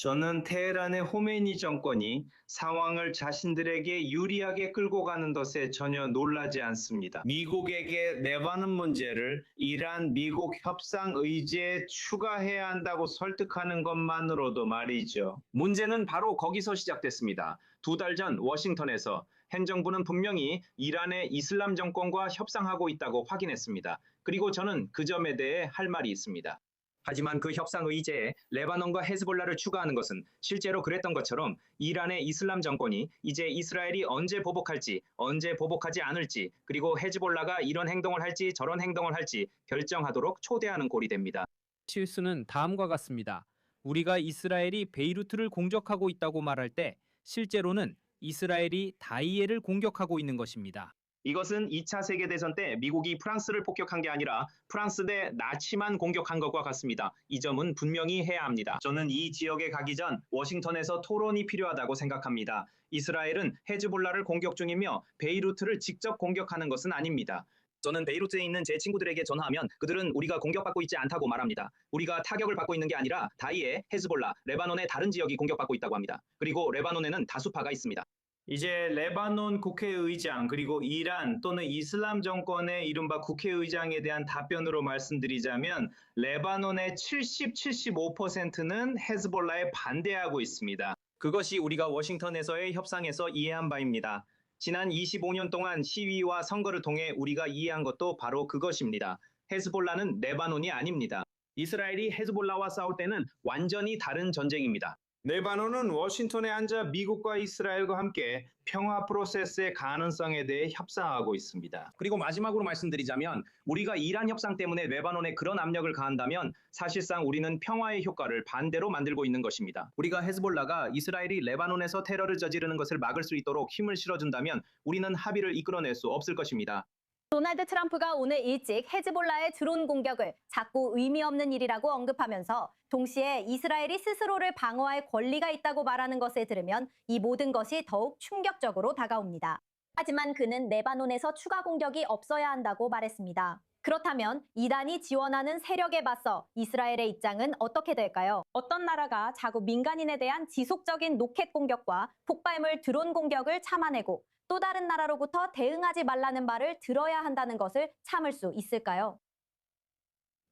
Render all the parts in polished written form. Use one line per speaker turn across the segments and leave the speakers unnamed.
저는 테헤란의 호메니 정권이 상황을 자신들에게 유리하게 끌고 가는 것에 전혀 놀라지 않습니다. 미국에게 레바논 문제를 이란 미국 협상 의제에 추가해야 한다고 설득하는 것만으로도 말이죠. 문제는 바로 거기서 시작됐습니다. 2달 전 워싱턴에서 행정부는 분명히 이란의 이슬람 정권과 협상하고 있다고 확인했습니다. 그리고 저는 그 점에 대해 할 말이 있습니다. 하지만 그 협상 의제에 레바논과 헤즈볼라를 추가하는 것은 실제로 그랬던 것처럼 이란의 이슬람 정권이 이제 이스라엘이 언제 보복할지, 언제 보복하지 않을지, 그리고 헤즈볼라가 이런 행동을 할지 저런 행동을 할지 결정하도록 초대하는 꼴이 됩니다.
실수는 다음과 같습니다. 우리가 이스라엘이 베이루트를 공격하고 있다고 말할 때 실제로는 이스라엘이 다이에를 공격하고 있는 것입니다.
이것은 2차 세계대전 때 미국이 프랑스를 폭격한 게 아니라 프랑스 대 나치만 공격한 것과 같습니다. 이 점은 분명히 해야 합니다. 저는 이 지역에 가기 전 워싱턴에서 토론이 필요하다고 생각합니다. 이스라엘은 헤즈볼라를 공격 중이며 베이루트를 직접 공격하는 것은 아닙니다. 저는 베이루트에 있는 제 친구들에게 전화하면 그들은 우리가 공격받고 있지 않다고 말합니다. 우리가 타격을 받고 있는 게 아니라 다이에, 헤즈볼라, 레바논의 다른 지역이 공격받고 있다고 합니다. 그리고 레바논에는 다수파가 있습니다. 이제 레바논 국회의장 그리고 이란 또는 이슬람 정권의 이른바 국회의장에 대한 답변으로 말씀드리자면 레바논의 75%는 헤즈볼라에 반대하고 있습니다. 그것이 우리가 워싱턴에서의 협상에서 이해한 바입니다. 지난 25년 동안 시위와 선거를 통해 우리가 이해한 것도 바로 그것입니다. 헤즈볼라는 레바논이 아닙니다. 이스라엘이 헤즈볼라와 싸울 때는 완전히 다른 전쟁입니다. 레바논은 워싱턴에 앉아 미국과 이스라엘과 함께 평화 프로세스의 가능성에 대해 협상하고 있습니다. 그리고 마지막으로 말씀드리자면 우리가 이란 협상 때문에 레바논에 그런 압력을 가한다면 사실상 우리는 평화의 효과를 반대로 만들고 있는 것입니다. 우리가 헤즈볼라가 이스라엘이 레바논에서 테러를 저지르는 것을 막을 수 있도록 힘을 실어준다면 우리는 합의를 이끌어낼 수 없을 것입니다.
도널드 트럼프가 오늘 일찍 헤즈볼라의 드론 공격을 자꾸 의미 없는 일이라고 언급하면서 동시에 이스라엘이 스스로를 방어할 권리가 있다고 말하는 것을 들으면 이 모든 것이 더욱 충격적으로 다가옵니다. 하지만 그는 레바논에서 추가 공격이 없어야 한다고 말했습니다. 그렇다면 이란이 지원하는 세력에 맞서 이스라엘의 입장은 어떻게 될까요? 어떤 나라가 자국 민간인에 대한 지속적인 로켓 공격과 폭발물 드론 공격을 참아내고 또 다른 나라로부터 대응하지 말라는 말을 들어야 한다는 것을 참을 수 있을까요?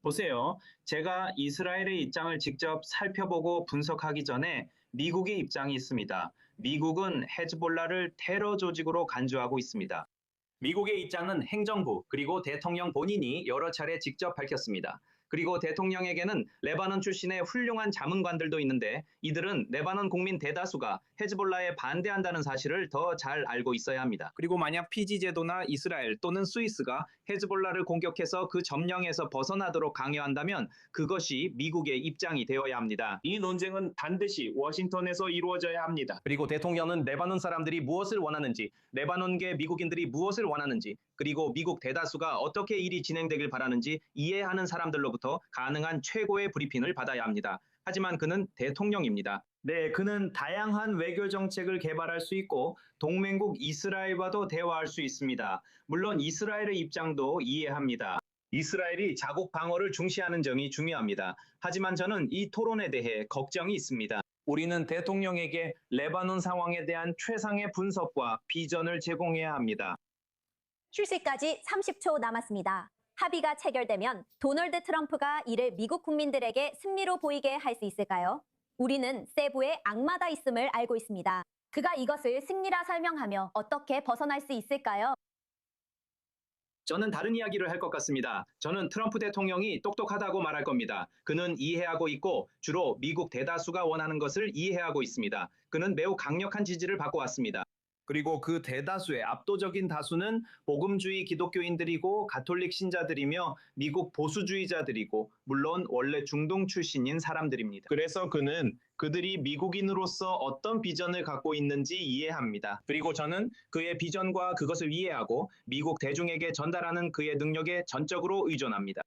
보세요. 제가 이스라엘의 입장을 직접 살펴보고 분석하기 전에 미국의 입장이 있습니다. 미국은 헤즈볼라를 테러 조직으로 간주하고 있습니다. 미국의 입장은 행정부 그리고 대통령 본인이 여러 차례 직접 밝혔습니다. 그리고 대통령에게는 레바논 출신의 훌륭한 자문관들도 있는데 이들은 레바논 국민 대다수가 헤즈볼라에 반대한다는 사실을 더 잘 알고 있어야 합니다. 그리고 만약 피지 제도나 이스라엘 또는 스위스가 헤즈볼라를 공격해서 그 점령에서 벗어나도록 강요한다면 그것이 미국의 입장이 되어야 합니다. 이 논쟁은 반드시 워싱턴에서 이루어져야 합니다. 그리고 대통령은 레바논 사람들이 무엇을 원하는지, 레바논계 미국인들이 무엇을 원하는지, 그리고 미국 대다수가 어떻게 일이 진행되길 바라는지 이해하는 사람들로부터 가능한 최고의 브리핑을 받아야 합니다. 하지만 그는 대통령입니다. 네, 그는 다양한 외교 정책을 개발할 수 있고 동맹국 이스라엘과도 대화할 수 있습니다. 물론 이스라엘의 입장도 이해합니다. 이스라엘이 자국 방어를 중시하는 점이 중요합니다. 하지만 저는 이 토론에 대해 걱정이 있습니다. 우리는 대통령에게 레바논 상황에 대한 최상의 분석과 비전을 제공해야 합니다.
휴식까지 30초 남았습니다. 합의가 체결되면 도널드 트럼프가 이를 미국 국민들에게 승리로 보이게 할 수 있을까요? 우리는 세부에 악마가 있음을 알고 있습니다. 그가 이것을 승리라 설명하며 어떻게 벗어날 수 있을까요?
저는 다른 이야기를 할 것 같습니다. 저는 트럼프 대통령이 똑똑하다고 말할 겁니다. 그는 이해하고 있고 주로 미국 대다수가 원하는 것을 이해하고 있습니다. 그는 매우 강력한 지지를 받고 왔습니다. 그리고 그 대다수의 압도적인 다수는 복음주의 기독교인들이고 가톨릭 신자들이며 미국 보수주의자들이고 물론 원래 중동 출신인 사람들입니다. 그래서 그는 그들이 미국인으로서 어떤 비전을 갖고 있는지 이해합니다. 그리고 저는 그의 비전과 그것을 이해하고 미국 대중에게 전달하는 그의 능력에 전적으로 의존합니다.